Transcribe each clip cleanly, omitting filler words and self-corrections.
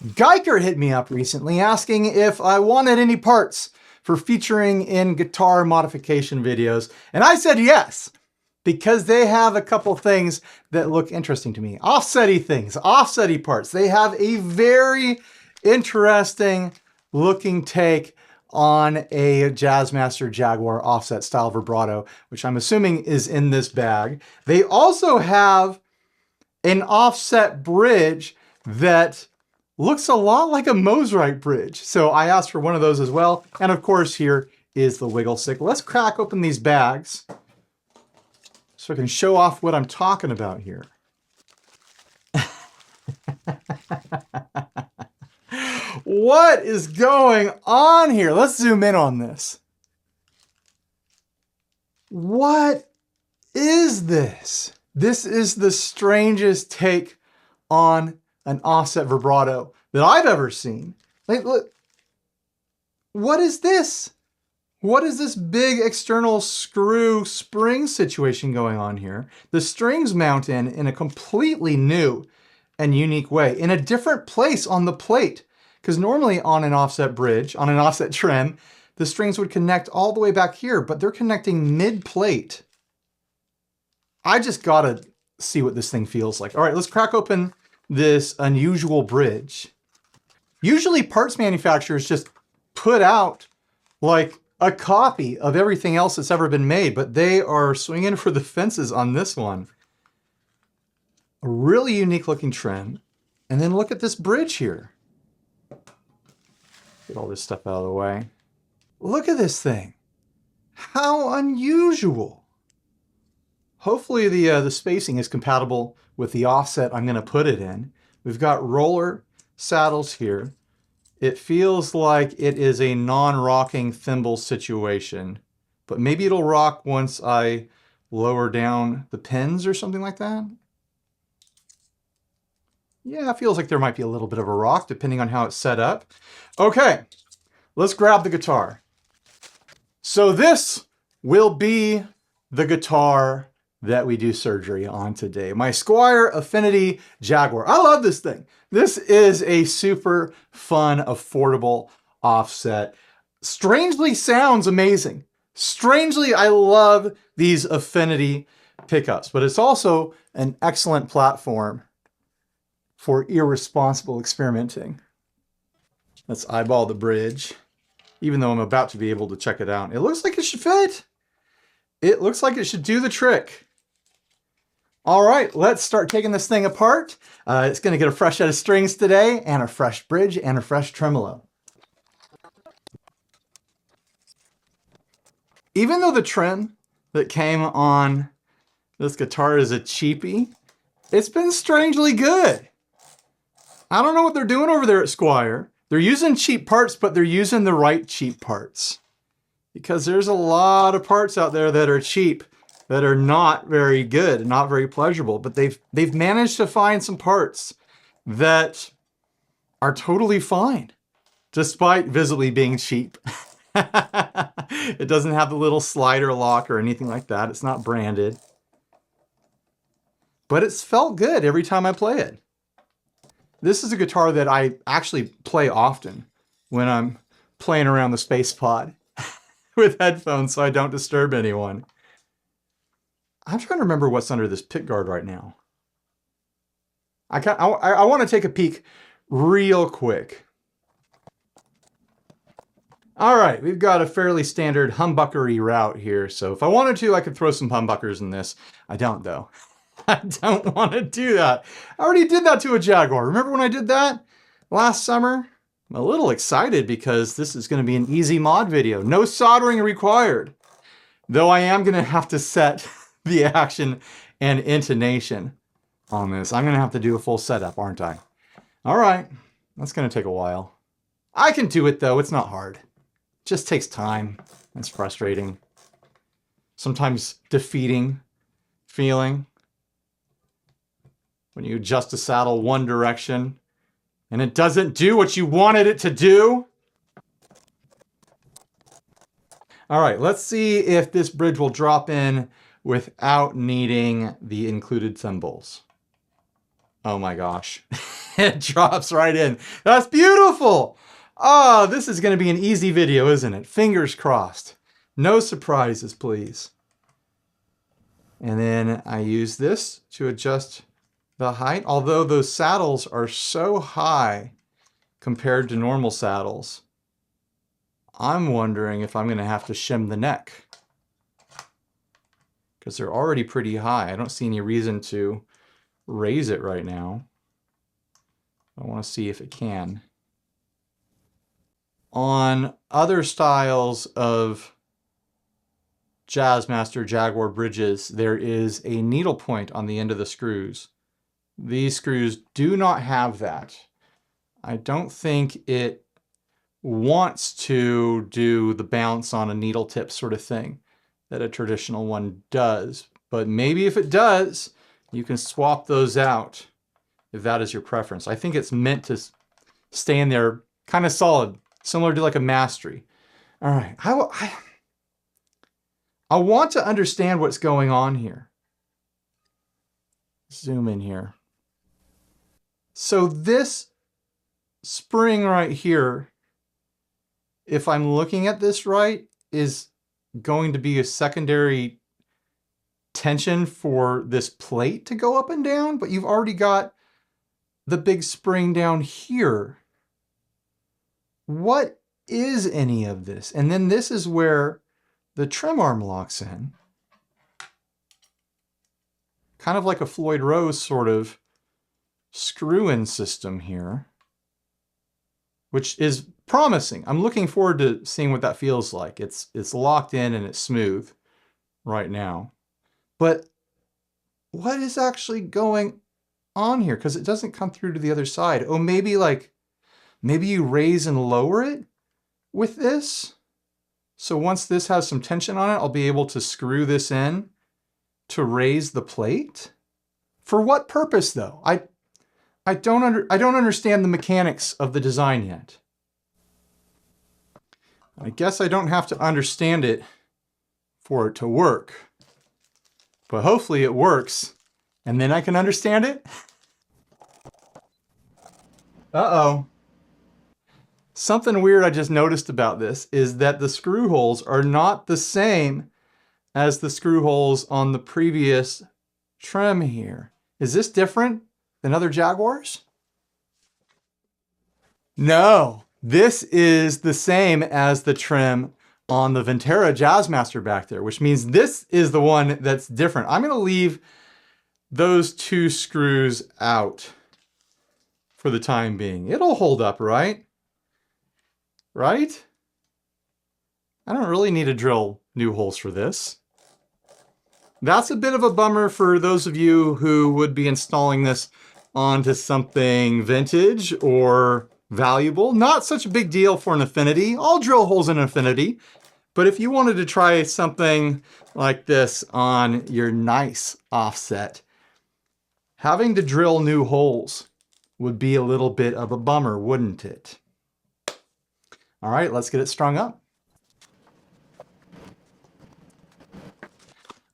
Guyker hit me up recently asking if I wanted any parts for featuring in guitar modification videos, and I said yes, because they have a couple things that look interesting to me. Offsetty things, offsetty parts. They have a very interesting looking take on a Jazzmaster Jaguar offset style vibrato, which I'm assuming is in this bag. They also have an offset bridge that looks a lot like a Mosrite bridge. So I asked for one of those as well. And of course, here is the wiggle stick. Let's crack open these bags so I can show off what I'm talking about here. What is going on here? Let's zoom in on this. What is this? This is the strangest take on an offset vibrato that I've ever seen. Like, look, what is this? What is this big external screw spring situation going on here? The strings mount in a completely new and unique way, in a different place on the plate. Because normally on an offset bridge, on an offset trem, the strings would connect all the way back here, but they're connecting mid-plate. I just gotta see what this thing feels like. All right, let's crack open this unusual bridge. Usually parts manufacturers just put out like a copy of everything else that's ever been made, but they are swinging for the fences on this one. A really unique looking trem. And then look at this bridge here. Get all this stuff out of the way. Look at this thing. How unusual. Hopefully the spacing is compatible with the offset I'm going to put it in. We've got roller saddles here. It feels like it is a non-rocking thimble situation, but maybe it'll rock once I lower down the pins or something like that. Yeah, it feels like there might be a little bit of a rock depending on how it's set up. Okay, let's grab the guitar. So this will be the guitar that we do surgery on today. My Squire Affinity Jaguar. I love this thing. This is a super fun, affordable offset. Strangely sounds amazing. Strangely, I love these Affinity pickups, but it's also an excellent platform for irresponsible experimenting. Let's eyeball the bridge, even though I'm about to be able to check it out. It looks like it should fit. It looks like it should do the trick. All right, let's start taking this thing apart. It's gonna get a fresh set of strings today, and a fresh bridge, and a fresh tremolo. Even though the trem that came on this guitar is a cheapie, it's been strangely good. I don't know what they're doing over there at Squire. They're using cheap parts, but they're using the right cheap parts. Because there's a lot of parts out there that are cheap, that are not very good and not very pleasurable, but they've managed to find some parts that are totally fine, despite visibly being cheap. It doesn't have the little slider lock or anything like that. It's not branded. But it's felt good every time I play it. This is a guitar that I actually play often when I'm playing around the space pod with headphones so I don't disturb anyone. I'm trying to remember what's under this pick guard right now. I want to take a peek real quick. All right, we've got a fairly standard humbuckery route here. So if I wanted to, I could throw some humbuckers in this. I don't though. I don't want to do that. I already did that to a Jaguar. Remember when I did that last summer? I'm a little excited because this is going to be an easy mod video. No soldering required. Though I am going to have to set the action and intonation on this. I'm going to have to do a full setup, aren't I? All right. That's going to take a while. I can do it though. It's not hard. It just takes time. It's frustrating. Sometimes defeating feeling. When you adjust a saddle one direction and it doesn't do what you wanted it to do. All right, let's see if this bridge will drop in without needing the included cymbals. Oh my gosh. It drops right in. That's beautiful. Oh, this is going to be an easy video, isn't it? Fingers crossed. No surprises, please. And then I use this to adjust the height. Although those saddles are so high compared to normal saddles, I'm wondering if I'm going to have to shim the neck, because they're already pretty high. I don't see any reason to raise it right now. I want to see if it can. On other styles of Jazzmaster Jaguar bridges, there is a needle point on the end of the screws. These screws do not have that. I don't think it wants to do the bounce on a needle tip sort of thing that a traditional one does. But maybe if it does, you can swap those out if that is your preference. I think it's meant to stay in there kind of solid, similar to like a mastery. All right, I want to understand what's going on here. Zoom in here. So this spring right here, if I'm looking at this right, is going to be a secondary tension for this plate to go up and down, but you've already got the big spring down here. What is any of this? And then this is where the trim arm locks in. Kind of like a Floyd Rose sort of screw-in system here, which is promising. I'm looking forward to seeing what that feels like. It's locked in and it's smooth right now. But what is actually going on here? Because it doesn't come through to the other side. Oh, maybe you raise and lower it with this. So once this has some tension on it, I'll be able to screw this in to raise the plate. For what purpose though? I don't understand the mechanics of the design yet. I guess I don't have to understand it for it to work. But hopefully it works, and then I can understand it. Uh-oh. Something weird I just noticed about this is that the screw holes are not the same as the screw holes on the previous trim here. Is this different than other Jaguars? No, this is the same as the trim on the Ventera Jazzmaster back there, which means this is the one that's different. I'm going to leave those two screws out for the time being. It'll hold up, right? Right? I don't really need to drill new holes for this. That's a bit of a bummer for those of you who would be installing this onto something vintage or valuable. Not such a big deal for an Affinity. I'll drill holes in Affinity. But if you wanted to try something like this on your nice offset, having to drill new holes would be a little bit of a bummer, wouldn't it? All right, let's get it strung up.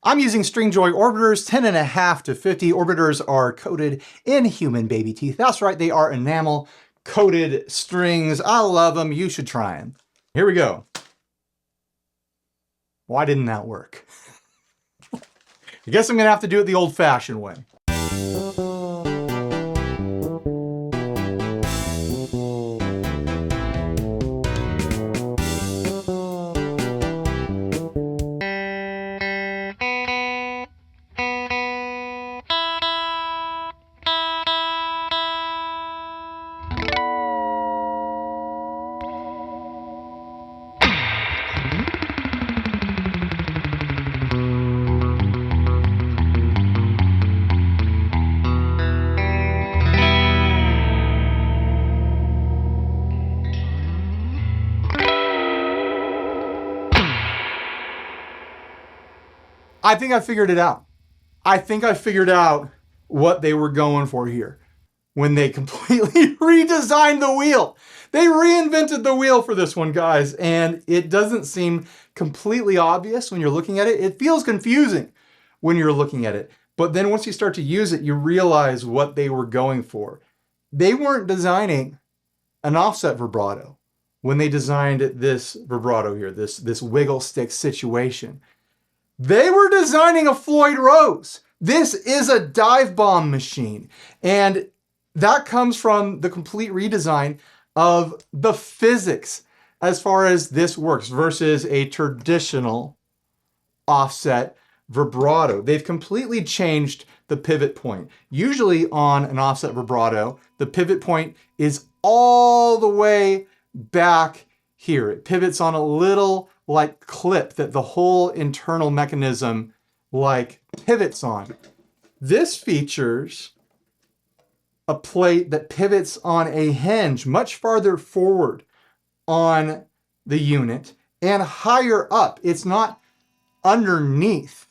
I'm using Stringjoy orbiters, 10.5 to 50. Orbiters are coated in human baby teeth. That's right, they are enamel coated strings. I love them. You should try them. Here we go. Why didn't that work? I guess I'm gonna have to do it the old-fashioned way. I think I figured it out. I think I figured out what they were going for here when they completely redesigned the wheel. They reinvented the wheel for this one, guys, and it doesn't seem completely obvious when you're looking at it. It feels confusing when you're looking at it, but then once you start to use it, you realize what they were going for. they weren't designing an offset vibrato when they designed this vibrato here, this wiggle stick situation. They were designing a Floyd Rose. This is a dive bomb machine. And that comes from the complete redesign of the physics as far as this works versus a traditional offset vibrato. They've completely changed the pivot point. Usually on an offset vibrato, the pivot point is all the way back here. It pivots on a little like clip that the whole internal mechanism like pivots on. This features a plate that pivots on a hinge much farther forward on the unit and higher up. It's not underneath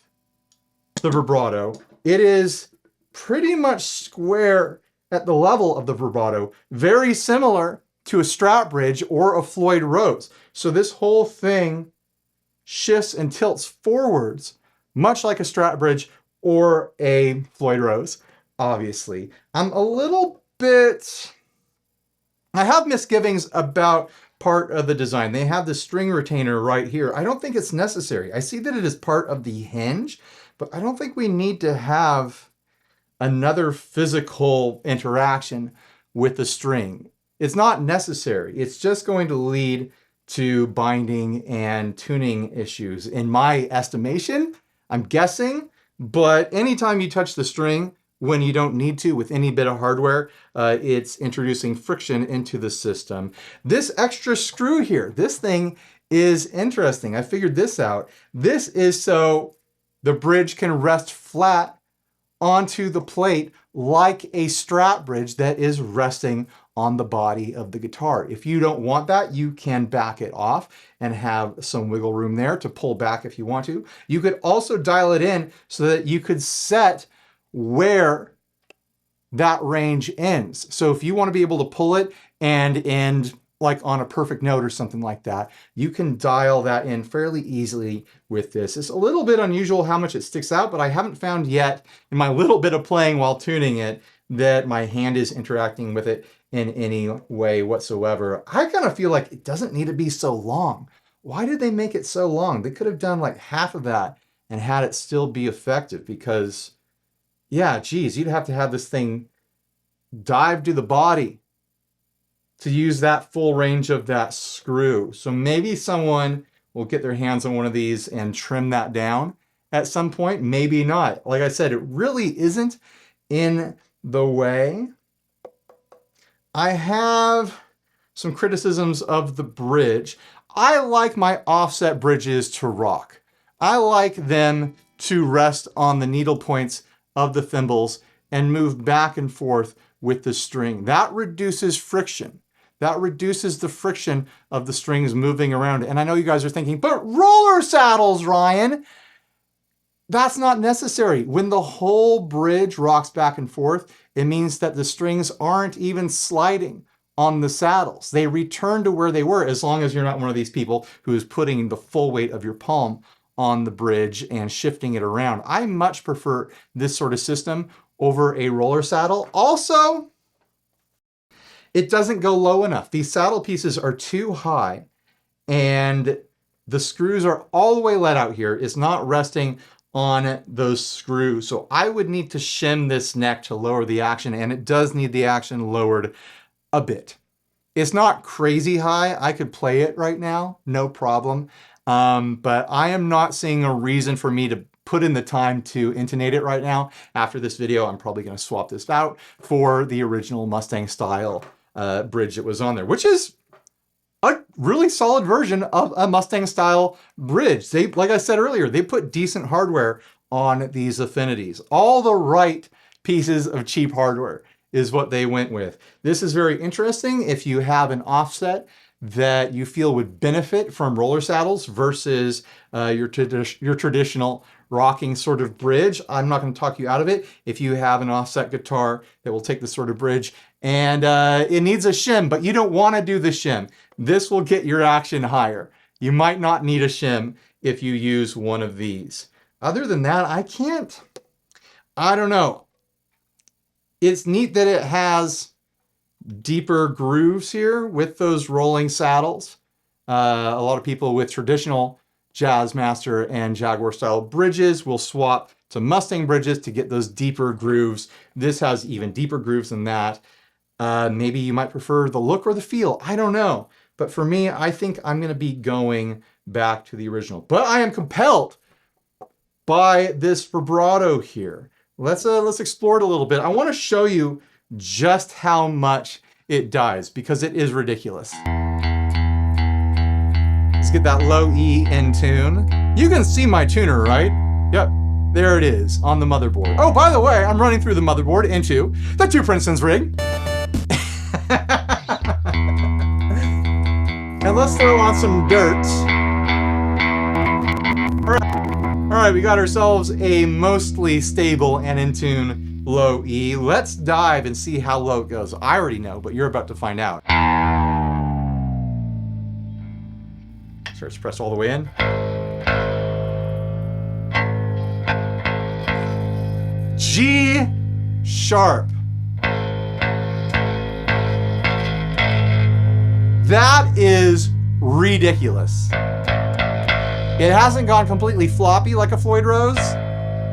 the vibrato. It is pretty much square at the level of the vibrato, very similar to a strap bridge or a Floyd Rose. So this whole thing shifts and tilts forwards, much like a strap bridge or a Floyd Rose, obviously. I have misgivings about part of the design. They have the string retainer right here. I don't think it's necessary. I see that it is part of the hinge, but I don't think we need to have another physical interaction with the string. It's not necessary. It's just going to lead to binding and tuning issues. In my estimation, I'm guessing, but anytime you touch the string when you don't need to with any bit of hardware, it's introducing friction into the system. This extra screw here, this thing is interesting. I figured this out. This is so the bridge can rest flat onto the plate like a strap bridge that is resting on the body of the guitar. If you don't want that, you can back it off and have some wiggle room there to pull back if you want to. You could also dial it in so that you could set where that range ends. So if you want to be able to pull it and end like on a perfect note or something like that, you can dial that in fairly easily with this. It's a little bit unusual how much it sticks out, but I haven't found yet in my little bit of playing while tuning it that my hand is interacting with it in any way whatsoever. I kind of feel like it doesn't need to be so long. Why did they make it so long? They could have done like half of that and had it still be effective, because yeah, geez, you'd have to have this thing dive to the body to use that full range of that screw. So maybe someone will get their hands on one of these and trim that down at some point. Maybe not. Like I said, it really isn't in the way. I have some criticisms of the bridge. I like my offset bridges to rock. I like them to rest on the needle points of the thimbles and move back and forth with the string. That reduces friction. That reduces the friction of the strings moving around. And I know you guys are thinking, but roller saddles, Ryan, that's not necessary. When the whole bridge rocks back and forth, it means that the strings aren't even sliding on the saddles. They return to where they were, as long as you're not one of these people who is putting the full weight of your palm on the bridge and shifting it around. I much prefer this sort of system over a roller saddle. Also, it doesn't go low enough. These saddle pieces are too high and the screws are all the way let out here. It's not resting on those screws. So I would need to shim this neck to lower the action, and it does need the action lowered a bit. It's not crazy high. I could play it right now, no problem. But I am not seeing a reason for me to put in the time to intonate it right now. After this video, I'm probably going to swap this out for the original Mustang style bridge that was on there, which is a really solid version of a Mustang style bridge. They, like I said earlier, they put decent hardware on these affinities. All the right pieces of cheap hardware is what they went with. This is very interesting if you have an offset that you feel would benefit from roller saddles versus your traditional rocking sort of bridge. I'm not going to talk you out of it. If you have an offset guitar that will take this sort of bridge and it needs a shim, but you don't want to do the shim, this will get your action higher. You might not need a shim if you use one of these. Other than that, I don't know. It's neat that it has deeper grooves here with those rolling saddles. A lot of people with traditional Jazzmaster and Jaguar style bridges will swap to Mustang bridges to get those deeper grooves. This has even deeper grooves than that. Maybe you might prefer the look or the feel. I don't know. But for me, I think I'm going to be going back to the original. But I am compelled by this vibrato here. Let's explore it a little bit. I want to show you just how much it dies because it is ridiculous. Let's get that low E in tune. You can see my tuner, right? Yep, there it is on the motherboard. Oh, by the way, I'm running through the motherboard into the 2 Princeton's rig. And let's throw on some dirt. All right, we got ourselves a mostly stable and in tune low E. Let's dive and see how low it goes. I already know, but you're about to find out. Starts to press all the way in. G sharp. That is ridiculous. It hasn't gone completely floppy like a Floyd Rose,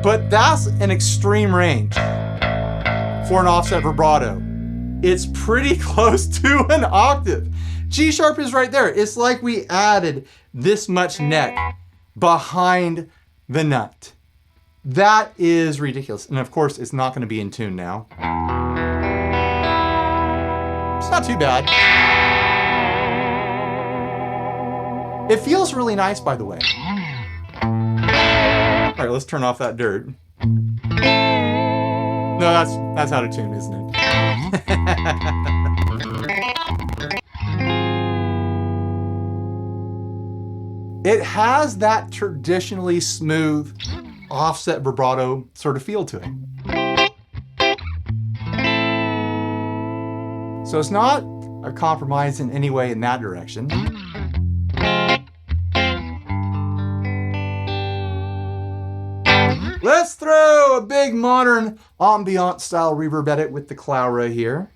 but that's an extreme range for an offset vibrato. It's pretty close to an octave. G sharp is right there. It's like we added this much neck behind the nut. That is ridiculous. And of course, it's not going to be in tune now. It's not too bad. It feels really nice, by the way. All right, let's turn off that dirt. No, that's out of tune, isn't it? It has that traditionally smooth offset vibrato sort of feel to it. So it's not a compromise in any way in that direction. Let's throw a big modern ambient style reverb edit with the Clara here.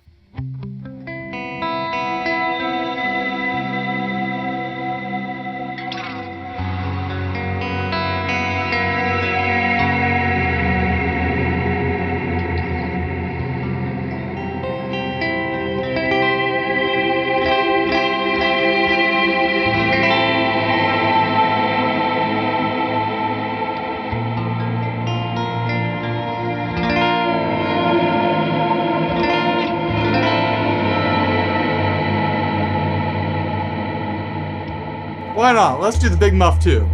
Why not? Let's do the big muff too.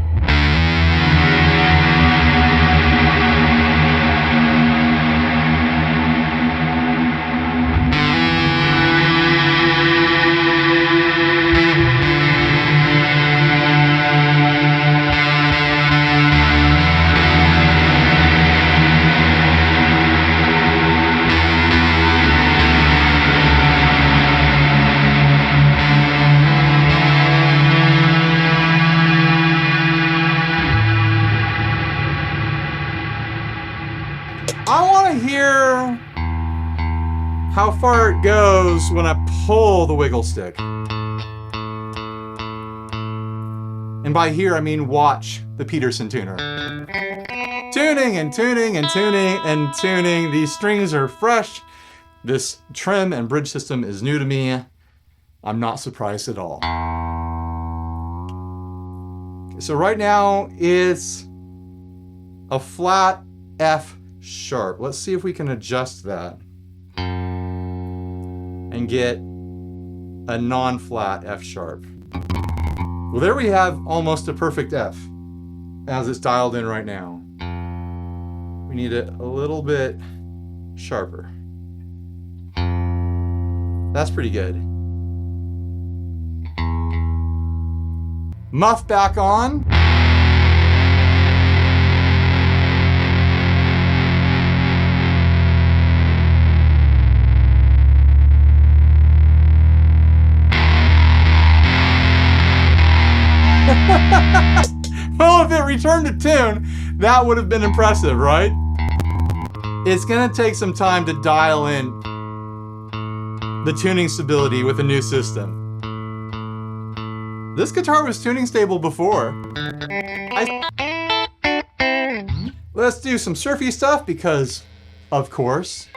I want to hear how far it goes when I pull the wiggle stick. And by hear, I mean watch the Peterson tuner. Tuning and tuning and tuning and tuning. These strings are fresh. This trim and bridge system is new to me. I'm not surprised at all. So right now it's a flat F sharp. Let's see if we can adjust that and get a non-flat F sharp. Well, there we have almost a perfect F as it's dialed in right now. We need it a little bit sharper. That's pretty good. Muff back on. Well, if it returned to tune, that would have been impressive, right? It's gonna take some time to dial in the tuning stability with a new system. This guitar was tuning stable before. Let's do some surfy stuff because, of course.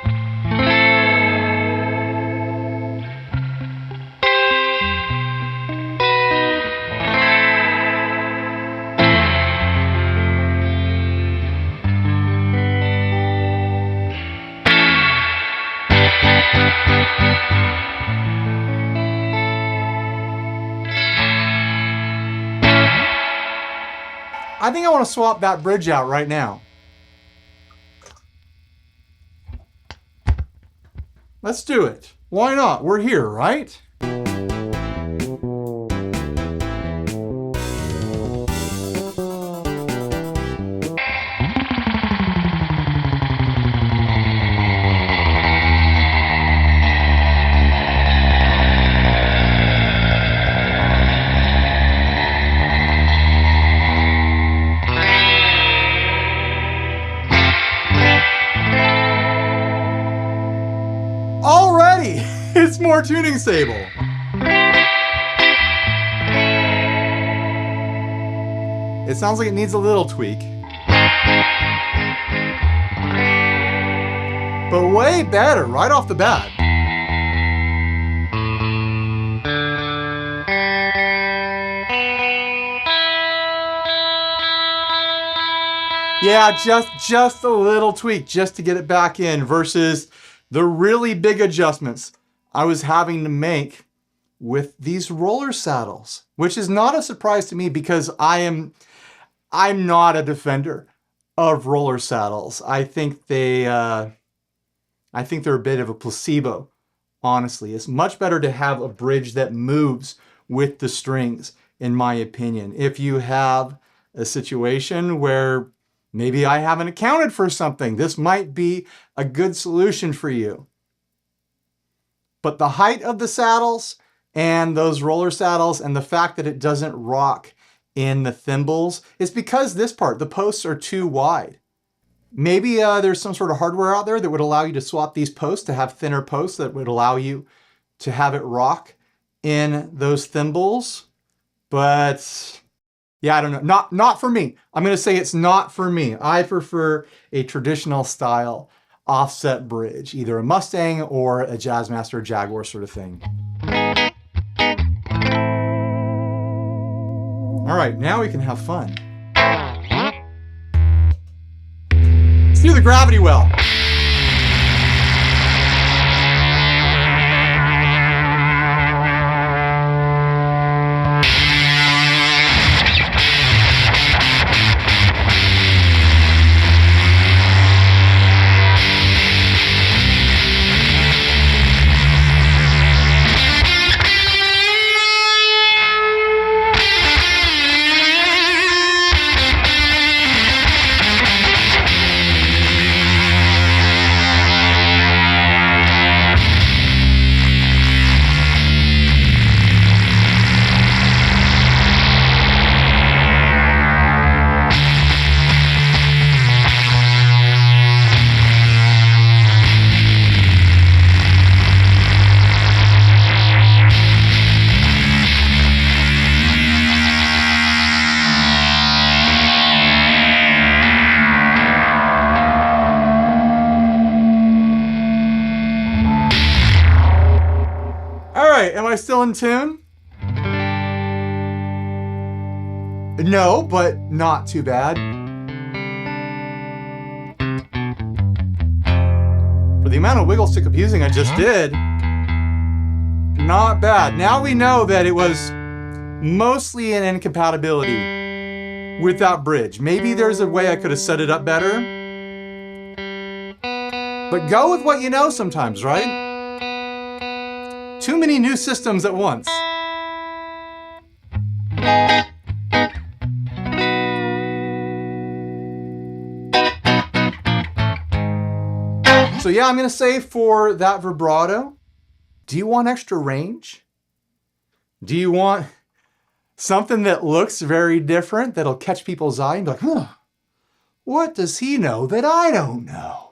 I think I want to swap that bridge out right now. Let's do it. Why not? We're here, right? Already, it's more tuning stable. It sounds like it needs a little tweak. But way better right off the bat. Yeah, just a little tweak just to get it back in versus the really big adjustments I was having to make with these roller saddles, which is not a surprise to me because I'm not a defender of roller saddles. I think they're a bit of a placebo, honestly. It's much better to have a bridge that moves with the strings, in my opinion. If you have a situation where maybe I haven't accounted for something, this might be a good solution for you. But the height of the saddles and those roller saddles and the fact that it doesn't rock in the thimbles is because this part, the posts are too wide. Maybe there's some sort of hardware out there that would allow you to swap these posts to have thinner posts that would allow you to have it rock in those thimbles. But yeah, I don't know. Not for me. I'm going to say it's not for me. I prefer a traditional style offset bridge, either a Mustang or a Jazzmaster or Jaguar sort of thing. All right, now we can have fun. Let's do the gravity well. Am I still in tune? No, but not too bad. For the amount of wiggle stick abusing I just did, not bad. Now we know that it was mostly an incompatibility with that bridge. Maybe there's a way I could have set it up better. But go with what you know sometimes, right? Too many new systems at once. So yeah, I'm gonna say for that vibrato, do you want extra range? Do you want something that looks very different that'll catch people's eye and be like, huh, what does he know that I don't know?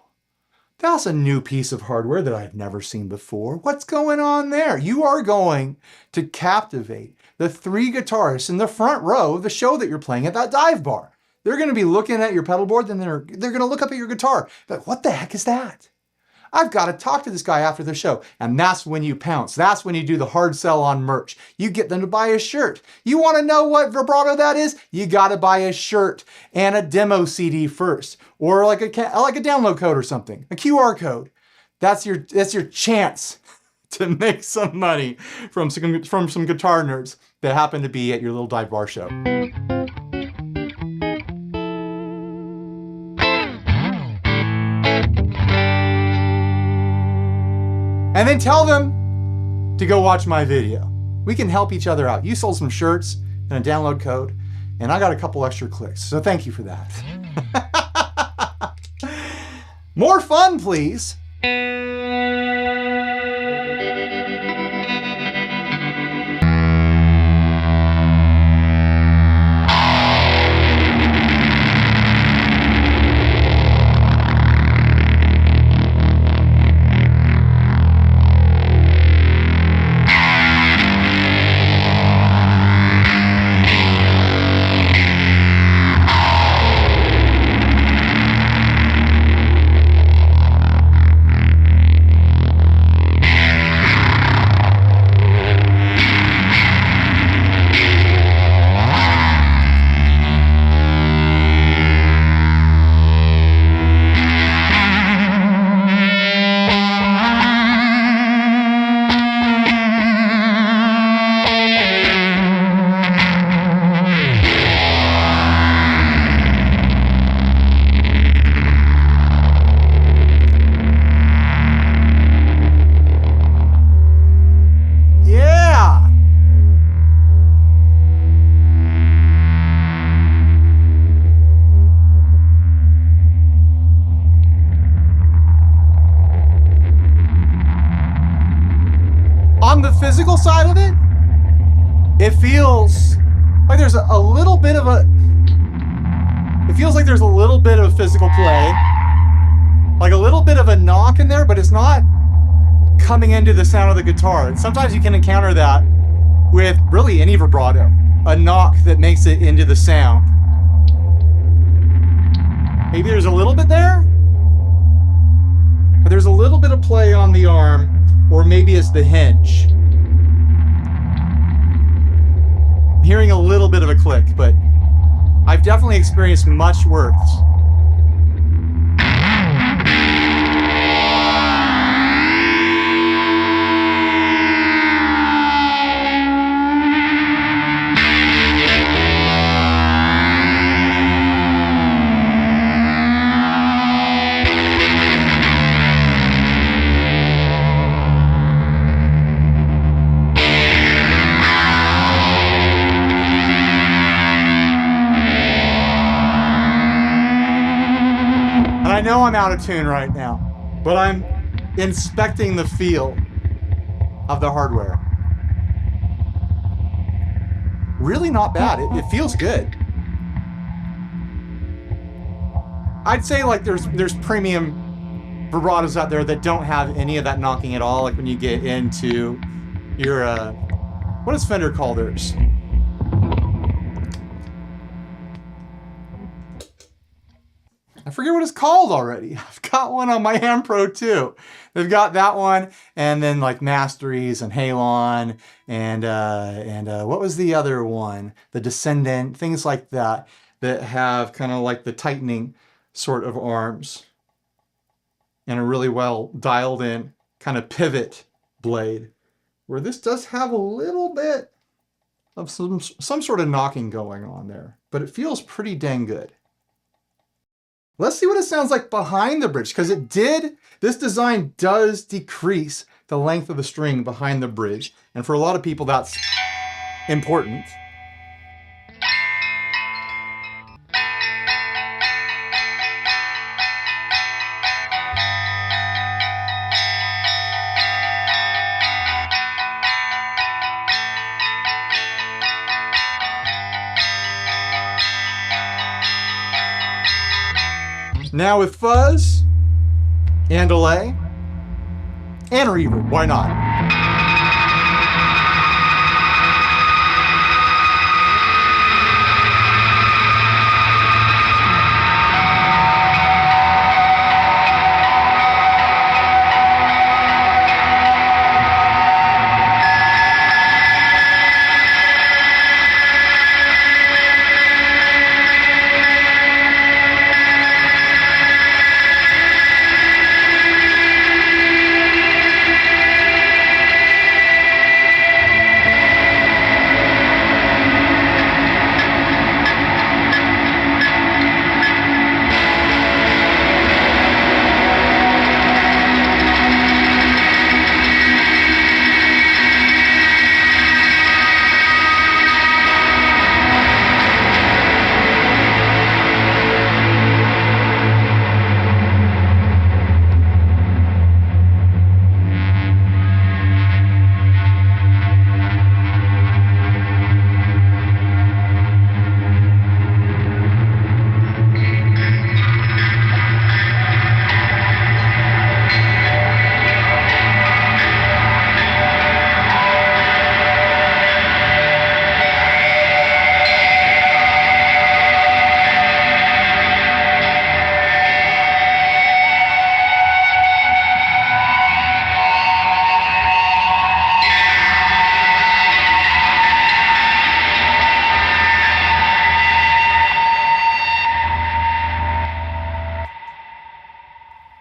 That's a new piece of hardware that I've never seen before. What's going on there? You are going to captivate the 3 guitarists in the front row of the show that you're playing at that dive bar. They're going to be looking at your pedal board, then they're going to look up at your guitar. But what the heck is that? I've got to talk to this guy after the show. And that's when you pounce. That's when you do the hard sell on merch. You get them to buy a shirt. You want to know what vibrato that is? You got to buy a shirt and a demo CD first, or like a download code or something, a QR code. That's your chance to make some money from some guitar nerds that happen to be at your little dive bar show. And then tell them to go watch my video. We can help each other out. You sold some shirts and a download code, and I got a couple extra clicks. So thank you for that. More fun, please. On the physical side of it, it feels like there's a little bit of physical play, like a little bit of a knock in there, but it's not coming into the sound of the guitar. And sometimes you can encounter that with really any vibrato, a knock that makes it into the sound. Maybe there's a little bit there, but there's a little bit of play on the arm, or maybe it's the hinge. I'm hearing a little bit of a click, but I've definitely experienced much worse. I know I'm out of tune right now, but I'm inspecting the feel of the hardware. Really not bad. It feels good. I'd say like there's premium vibratos out there that don't have any of that knocking at all. Like when you get into your what does Fender call theirs? I forget what it's called already. I've got one on my Ham Pro too. They've got that one, and then like Masteries and Halon, and what was the other one? The Descendant, things like that have kind of like the tightening sort of arms and a really well dialed in kind of pivot blade, where this does have a little bit of some sort of knocking going on there, but it feels pretty dang good. Let's see what it sounds like behind the bridge, because this design does decrease the length of the string behind the bridge. And for a lot of people, that's important. Now with fuzz, and delay, and reverb. Why not?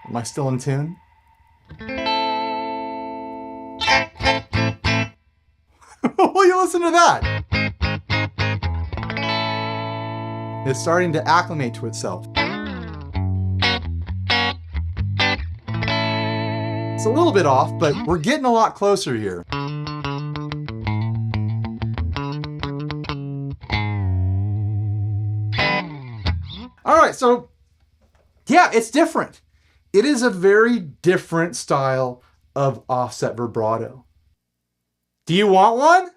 Am I still in tune? Will you listen to that? It's starting to acclimate to itself. It's a little bit off, but we're getting a lot closer here. All right, so yeah, it's different. It is a very different style of offset vibrato. Do you want one?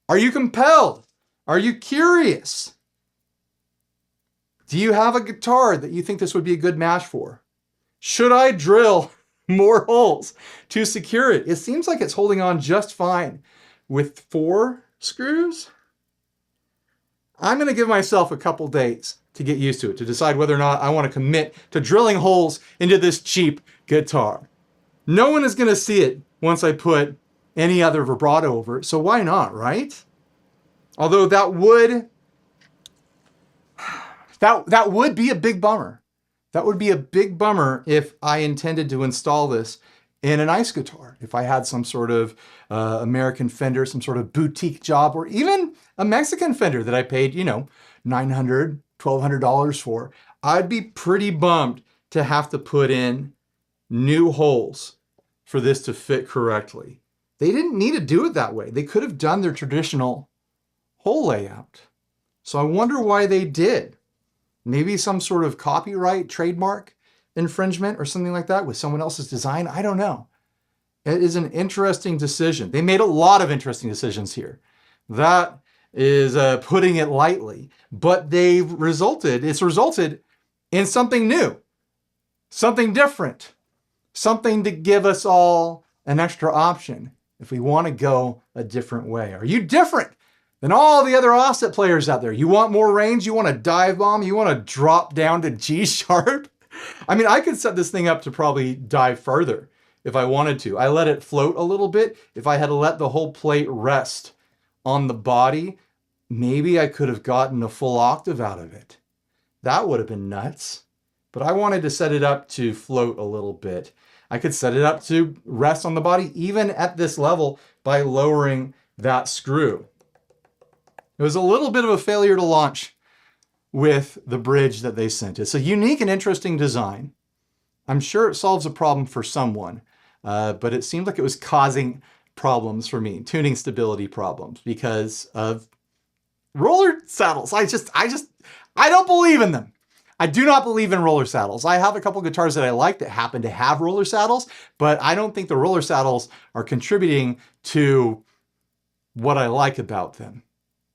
Are you compelled? Are you curious? Do you have a guitar that you think this would be a good match for? Should I drill more holes to secure it? It seems like it's holding on just fine with 4 screws. I'm going to give myself a couple days to get used to it, to decide whether or not I want to commit to drilling holes into this cheap guitar. No one is going to see it once I put any other vibrato over it, so why not, right? Although that would be a big bummer. That would be a big bummer if I intended to install this in a nice guitar. If I had some sort of American Fender, some sort of boutique job, or even a Mexican Fender that I paid, $900, $1,200 for, I'd be pretty bummed to have to put in new holes for this to fit correctly. They didn't need to do it that way. They could have done their traditional hole layout. So I wonder why they did. Maybe some sort of copyright, trademark infringement or something like that with someone else's design. I don't know. It is an interesting decision. They made a lot of interesting decisions here. That is putting it lightly, but it's resulted in something new, something different, something to give us all an extra option if we want to go a different way. Are you different than all the other offset players out there? You want more range? You want to dive bomb? You want to drop down to G sharp? I mean, I could set this thing up to probably dive further if I wanted to. I let it float a little bit. If I had let the whole plate rest on the body, maybe I could have gotten a full octave out of it. That would have been nuts. But I wanted to set it up to float a little bit. I could set it up to rest on the body even at this level by lowering that screw. It was a little bit of a failure to launch with the bridge that they sent. It's a unique and interesting design. I'm sure it solves a problem for someone, but it seemed like it was causing problems for me, tuning stability problems, because of roller saddles. I don't believe in them. I do not believe in roller saddles. I have a couple guitars that I like that happen to have roller saddles, but I don't think the roller saddles are contributing to what I like about them,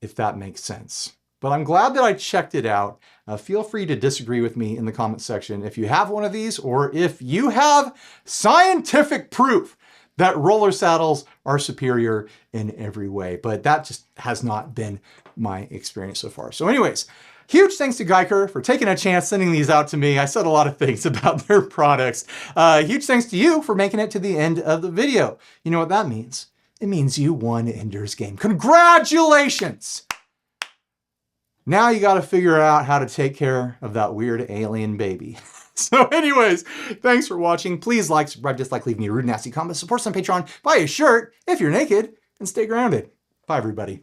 if that makes sense. but I'm glad that I checked it out. Feel free to disagree with me in the comment section if you have one of these, or if you have scientific proof that roller saddles are superior in every way. But that just has not been my experience so far. So anyways, huge thanks to Guyker for taking a chance sending these out to me. I said a lot of things about their products. Huge thanks to you for making it to the end of the video. You know what that means? It means you won Ender's Game. Congratulations! Now you got to figure out how to take care of that weird alien baby. So anyways, thanks for watching. Please like, subscribe, dislike, leave me a rude, nasty comment, support us on Patreon, buy a shirt if you're naked, and stay grounded. Bye, everybody.